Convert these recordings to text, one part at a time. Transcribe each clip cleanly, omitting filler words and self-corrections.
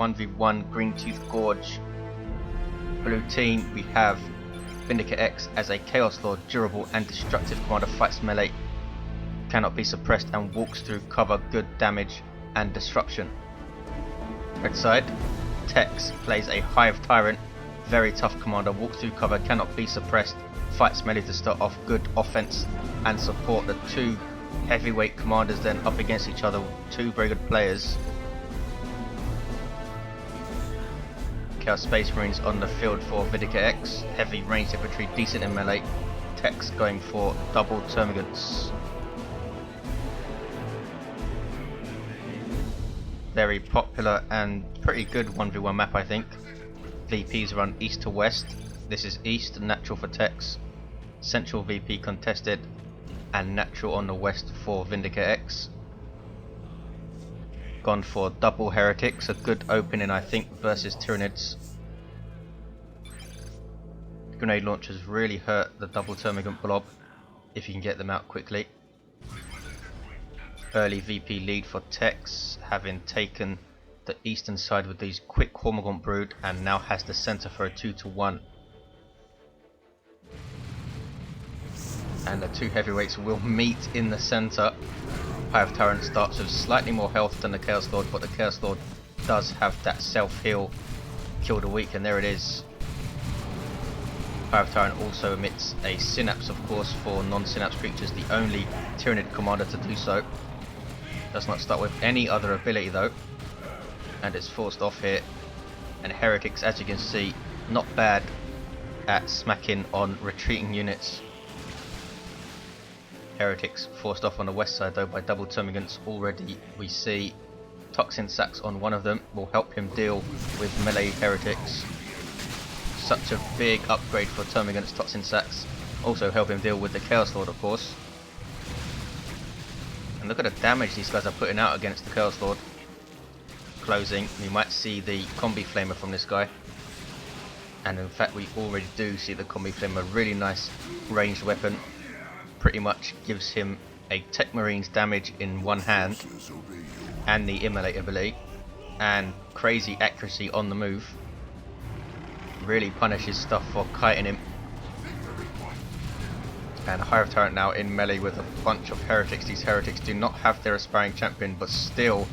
1v1 Green Tooth Gorge. Blue team, we have VindicareX as a Chaos Lord, durable and destructive commander, fights melee, cannot be suppressed and walks through cover, good damage and disruption. Red side, Tex plays a Hive Tyrant, very tough commander, walks through cover, cannot be suppressed, fights melee to start off, good offense and support. The two heavyweight commanders then up against each other, two very good players. Chaos Space Marines on the field for VindicareX, heavy ranged infantry, decent in melee. Tex going for double termagants. Very popular and pretty good 1v1 map, I think. VPs run east to west. This is east, natural for Tex. Central VP contested and natural on the west for VindicareX. Gone for double heretics, a good opening I think versus Tyranids. Grenade launchers really hurt the double termagant blob if you can get them out quickly. Early VP lead for Tex, having taken the eastern side with these quick Hormigaunt brood and now has the center for a 2-to-1. And the two heavyweights will meet in the center. Hive Tyrant starts with slightly more health than the Chaos Lord, but the Chaos Lord does have that self-heal, kill the weak, and there it is. Hive Tyrant also emits a synapse, of course, for non-synapse creatures, the only Tyranid commander to do so. Does not start with any other ability though, and it's forced off here. And heretics, as you can see, not bad at smacking on retreating units. Heretics forced off on the west side though by double termagants. Already we see toxin sacks on one of them, will help him deal with melee heretics. Such a big upgrade for termagants, toxin sacks. Also help him deal with the Chaos Lord, of course. And look at the damage these guys are putting out against the Chaos Lord. Closing, we might see the combi flamer from this guy. And in fact we already do see the combi flamer, really nice ranged weapon. Pretty much gives him a Tech Marines damage in one hand and the immolate ability and crazy accuracy on the move. Really punishes stuff for kiting him. And Hive Tyrant now in melee with a bunch of heretics. These heretics do not have their aspiring champion, but still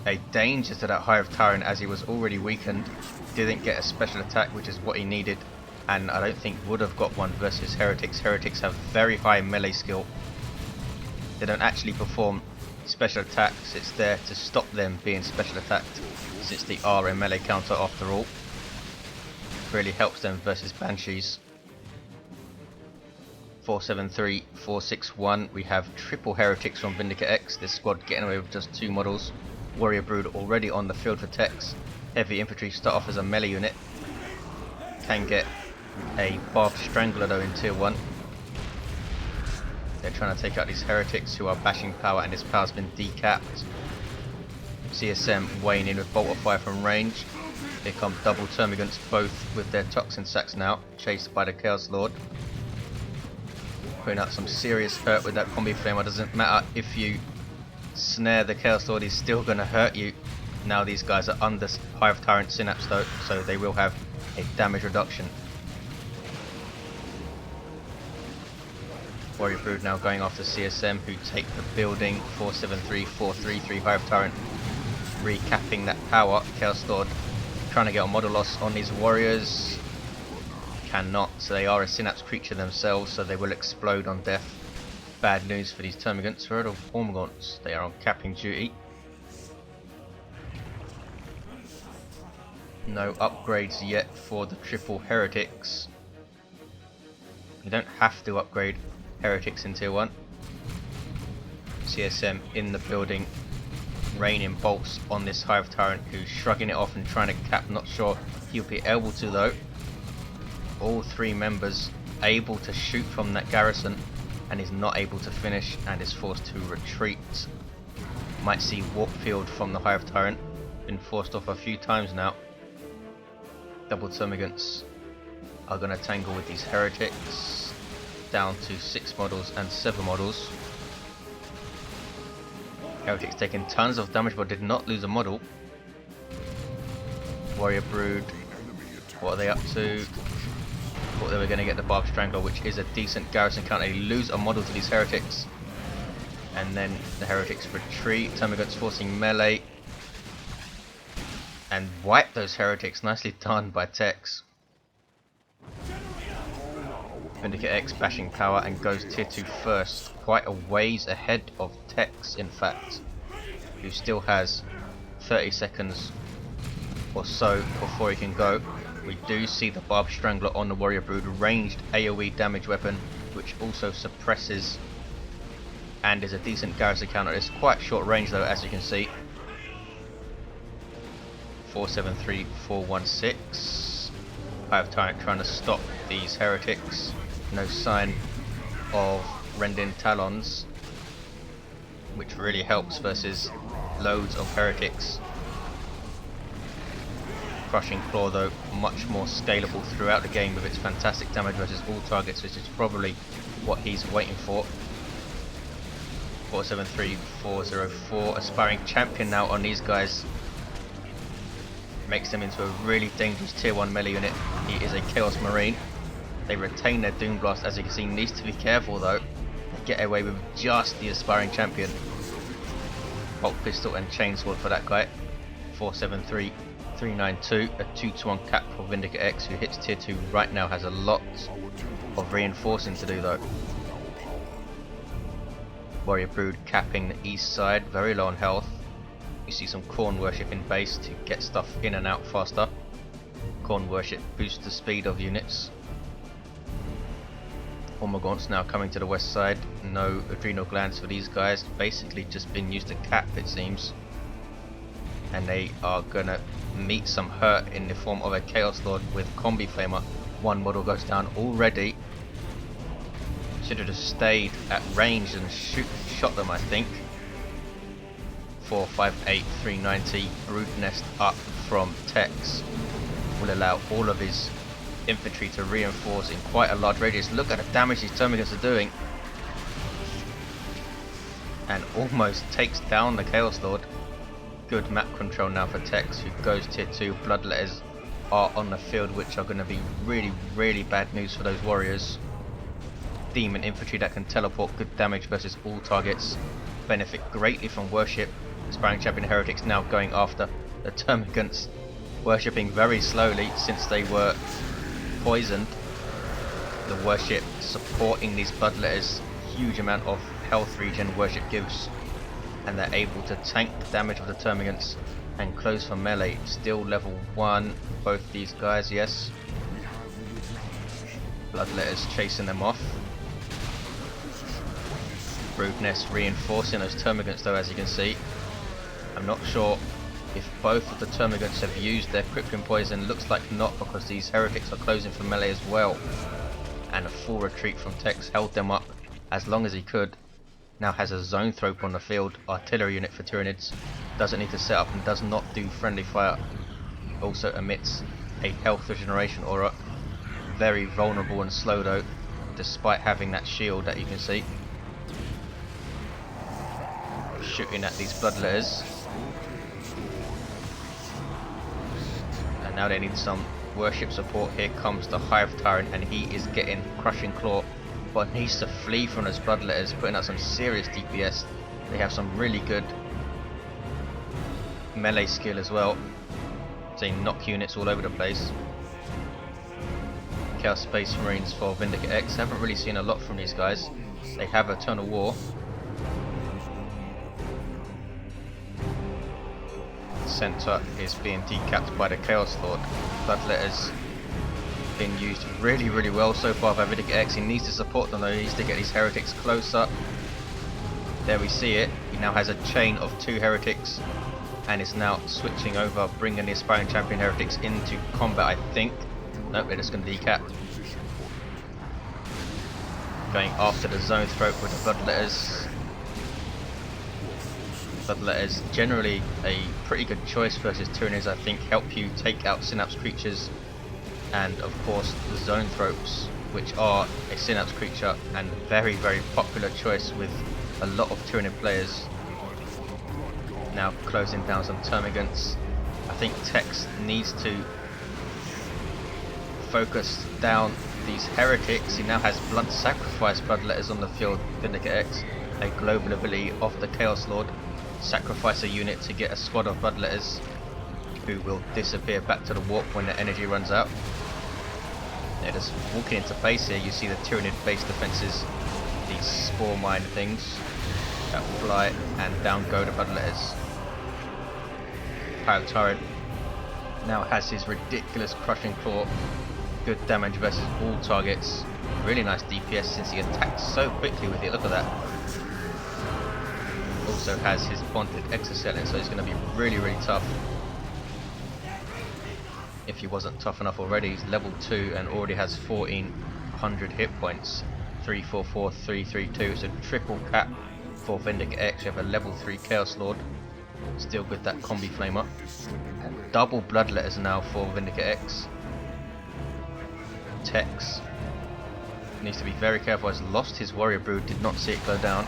a danger to that Hive Tyrant as he was already weakened. Didn't get a special attack, which is what he needed, and I don't think would have got one versus heretics. Heretics have very high melee skill. They don't actually perform special attacks, it's there to stop them being special attacked, since they are a melee counter after all. Really helps them versus banshees. 473, 461, we have triple heretics from VindicareX. This squad getting away with just two models. Warrior brood already on the field for Tex. Heavy infantry start off as a melee unit. Can get a barbed strangler though in tier 1. They're trying to take out these heretics who are bashing power, and this power's been decapped. CSM weighing in with bolt of fire from range. Here come double termagants, both with their toxin sacks now, chased by the Chaos Lord. Putting out some serious hurt with that combi flamer. Doesn't matter if you snare the Chaos Lord, he's still going to hurt you. Now these guys are under Hive Tyrant synapse though, so they will have a damage reduction. Warrior brood now going after CSM, who take the building. 473, 433 Hive Tyrant recapping that power. Chaos Lord trying to get a model loss on these warriors. Cannot, so they are a synapse creature themselves, so they will explode on death. Bad news for these termagants. Herd of Hormigants, they are on capping duty. No upgrades yet for the triple heretics. You don't have to upgrade heretics in tier 1. CSM in the building, raining bolts on this Hive Tyrant, who's shrugging it off and trying to cap. Not sure he'll be able to though. All three members able to shoot from that garrison, and is not able to finish and is forced to retreat. Might see warp field from the Hive Tyrant, been forced off a few times now. Double termagants are going to tangle with these heretics, down to 6 models and 7 models. Heretics taking tons of damage but did not lose a model. Warrior Brood, what are they up to? Thought they were going to get the Barb Strangler, which is a decent garrison counter. They lose a model to these heretics, and then the heretics retreat. Termagants forcing melee and wipe those heretics. Nicely done by Tex. VindicareX bashing power and goes tier 2 first, quite a ways ahead of Tex in fact, who still has 30 seconds or so before he can go. We do see the Barb Strangler on the Warrior Brood, ranged AoE damage weapon, which also suppresses and is a decent garrison counter. It's quite short range though, as you can see. 473, 416. Hive Tyrant trying to stop these heretics. No sign of Rending Talons, which really helps versus loads of heretics. Crushing Claw though, much more scalable throughout the game with its fantastic damage versus all targets, which is probably what he's waiting for. 473, 404. Aspiring Champion now on these guys. Makes them into a really dangerous tier 1 melee unit. He is a Chaos Marine. They retain their Doom Blast, as you can see. Needs to be careful though. They get away with just the Aspiring Champion. Bolt Pistol and Chainsword for that guy. 473, 392. A 2-to-1 cap for VindicareX, who hits tier 2 right now. Has a lot of reinforcing to do though. Warrior Brood capping the east side, very low on health. You see some Corn Worship in base to get stuff in and out faster. Corn Worship boosts the speed of units. Hormagaunts now coming to the west side. No adrenal glands for these guys. Basically just been used to cap, it seems. And they are gonna meet some hurt in the form of a Chaos Lord with Combi Flamer. One model goes down already. Should have just stayed at range and shot them, I think. 458, 390. Brood Nest up from Tex will allow all of his infantry to reinforce in quite a large radius. Look at the damage these Termagants are doing, and almost takes down the Chaos Lord. Good map control now for Tex, who goes tier 2. Bloodletters are on the field, which are going to be really bad news for those warriors. Demon infantry that can teleport, good damage versus all targets, benefit greatly from worship. Aspiring Champion heretics now going after the Termagants, worshipping very slowly since they were poisoned. The worship supporting these bloodletters, huge amount of health regen worship gives, and they're able to tank the damage of the Termagants and close for melee. Still level 1, both these guys, yes. Bloodletters chasing them off. Brood Nest reinforcing those Termagants though, as you can see. I'm not sure if both of the Termagants have used their Crippling Poison. Looks like not, because these heretics are closing for melee as well. And a full retreat from Tex held them up as long as he could. Now has a Zoanthrope on the field, artillery unit for Tyranids. Doesn't need to set up and does not do friendly fire. Also emits a health regeneration aura. Very vulnerable and slow though, despite having that shield that you can see. Shooting at these bloodletters. And now they need some worship support. Here comes the Hive Tyrant, and he is getting Crushing Claw, but needs to flee from those bloodletters, putting out some serious DPS. They have some really good melee skill as well. They knock units all over the place. Chaos Space Marines for VindicareX. Haven't really seen a lot from these guys. They have Eternal War. Center is being decapped by the Chaos Lord. Bloodletters been used really well so far by VindicareX. He needs to support them though. He needs to get these heretics closer. There we see it. He now has a chain of 2 heretics and is now switching over, bringing the Aspiring Champion heretics into combat, I think. Nope, they're just going to decap. Going after the Zoanthrope with the Bloodletters. Bloodletters generally a pretty good choice versus Tyranids, I think. Help you take out Synapse creatures, and of course the Zoanthropes, which are a Synapse creature and very popular choice with a lot of Tyranid players. Now closing down some Termagants. I think Tex needs to focus down these heretics. He now has blunt sacrifice bloodletters on the field. VindicareX, a global ability of the Chaos Lord. Sacrifice a unit to get a squad of bloodletters who will disappear back to the warp when the energy runs out. They're just walking into base here. You see the Tyranid base defenses, these spore mine things that fly, and down go the bloodletters. Hive Tyrant now has his ridiculous crushing claw. Good damage versus all targets. Really nice DPS since he attacks so quickly with it. Look at that. Also has his bonded exoskeleton, so he's going to be really tough. If he wasn't tough enough already, he's level 2 and already has 1400 hit points. 344, 332. It's a triple cap for VindicareX. You have a level 3 Chaos Lord. Still with that combi flamer. And double bloodletters now for VindicareX. Tex needs to be very careful. Has lost his warrior brood. Did not see it go down.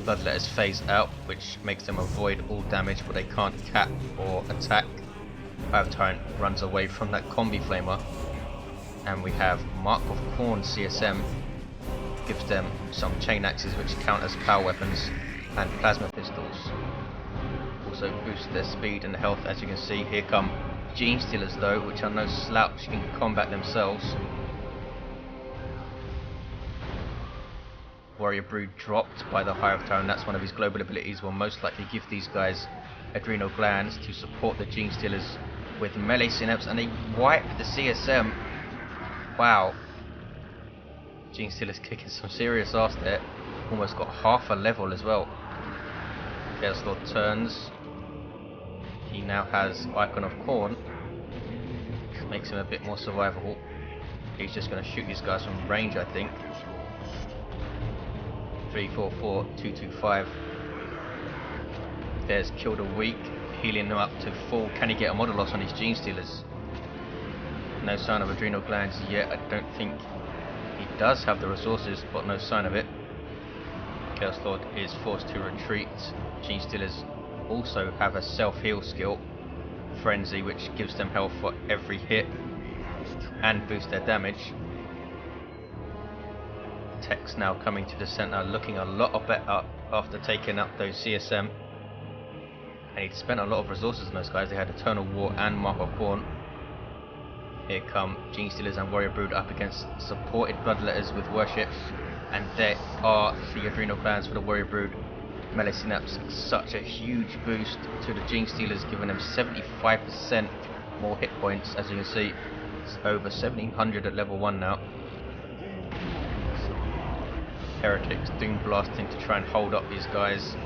Bloodletters phase out, which makes them avoid all damage, but they can't cap or attack. Hive Tyrant runs away from that combi flamer, and we have Mark of Khorne CSM. Gives them some chain axes which count as power weapons, and plasma pistols. Also boosts their speed and health. As you can see, here come Gene Stealers though, which are no slouch, can combat themselves. Warrior Brood dropped by the Hive Tyrant. That's one of his global abilities. Will most likely give these guys adrenal glands to support the Gene Stealers with melee synapse, and they wipe the CSM. Wow. Gene Stealer's kicking some serious ass there. Almost got half a level as well. Chaos Lord turns. He now has Icon of Khorne. Makes him a bit more survivable. He's just going to shoot these guys from range, I think. 344, 225. There's killed a weak, healing them up to full. Can he get a model loss on his Gene Stealers? No sign of adrenal glands yet. I don't think he does have the resources, but no sign of it. Chaos Lord is forced to retreat. Gene Stealers also have a self-heal skill, Frenzy, which gives them health for every hit and boosts their damage. Tex now coming to the center, looking a lot better after taking up those CSM. And he'd spent a lot of resources on those guys. They had Eternal War and Mark of Khorne. Here come Gene Stealers and Warrior Brood up against supported bloodletters with worship. And there are the adrenal glands for the Warrior Brood. Melee Synapse, such a huge boost to the Gene Stealers, giving them 75% more hit points. As you can see, it's over 1700 at level 1 now. Heretics doom blasting to try and hold up these guys,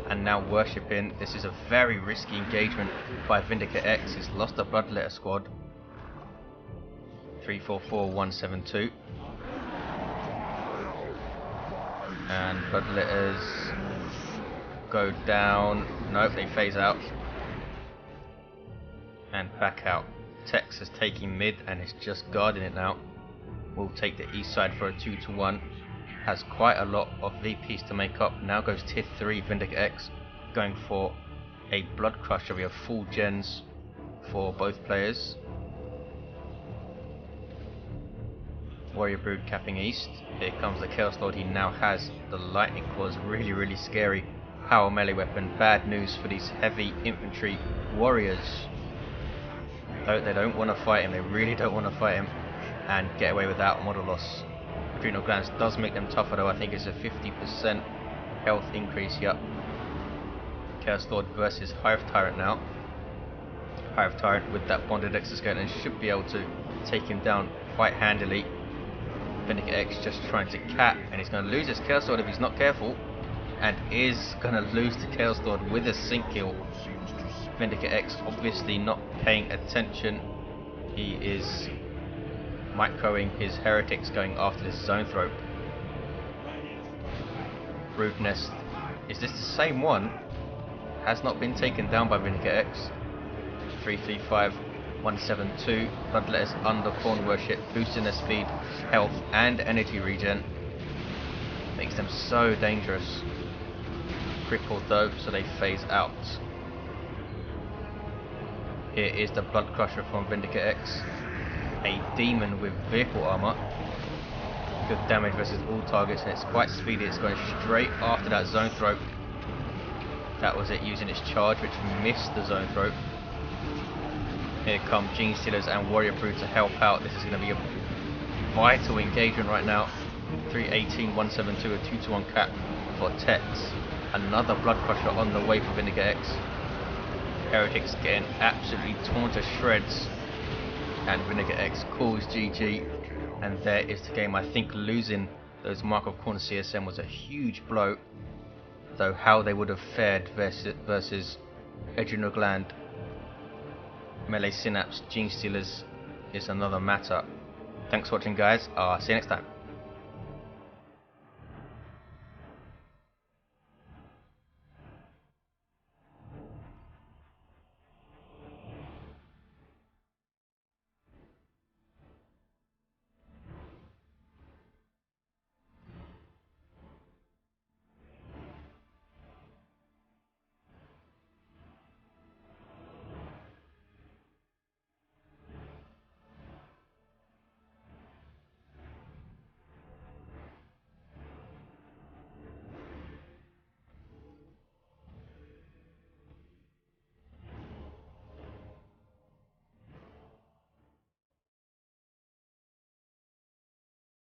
and now worshipping. This is a very risky engagement by VindicareX. He's lost a bloodletter squad. 344, 172. And bloodletters go down. Nope, they phase out and back out. Tex is taking mid and is just guarding it now. We'll take the east side for a 2-1. Has quite a lot of VPs to make up. Now goes tier 3 VindicareX, going for a blood crusher. We have full gens for both players. Warrior Brood capping east. Here comes the Chaos Lord. He now has the lightning claws. Really scary power melee weapon. Bad news for these heavy infantry warriors. They don't want to fight him. They really don't want to fight him and get away without model loss. Adrenal glands does make them tougher though. I think it's a 50% health increase. Yep. Chaos Lord versus Hive Tyrant now. Hive Tyrant with that bonded exoskeleton should be able to take him down quite handily. VindicareX just trying to cap, and he's going to lose his Chaos Lord if he's not careful, and is going to lose the Chaos Lord with a sync kill. VindicareX obviously not paying attention. He is microing his heretics going after this zone throat. Brood Nest. Is this the same one? Has not been taken down by VindicareX. 335, 172. Bloodletters under Khorne worship, boosting their speed, health, and energy regen. Makes them so dangerous. triple DoW, so they phase out. Here is the Blood Crusher from VindicareX, a demon with vehicle armor, good damage versus all targets, and it's quite speedy. It's going straight after that zone throat. That was it, using its charge, which missed the zone throat. Here come Gene Stealers and Warrior Brood to help out. This is going to be a vital engagement right now. 318, 172, a 2-to-1 cap for Tex. Another Blood Crusher on the way for VindicareX. Heretics getting absolutely torn to shreds, and VindicareX calls GG, and there is the game. I think losing those Mark of Corner CSM was a huge blow, though how they would have fared versus Adrenal Gland, Melee Synapse, Gene Stealers is another matter. Thanks for watching, guys. See you next time.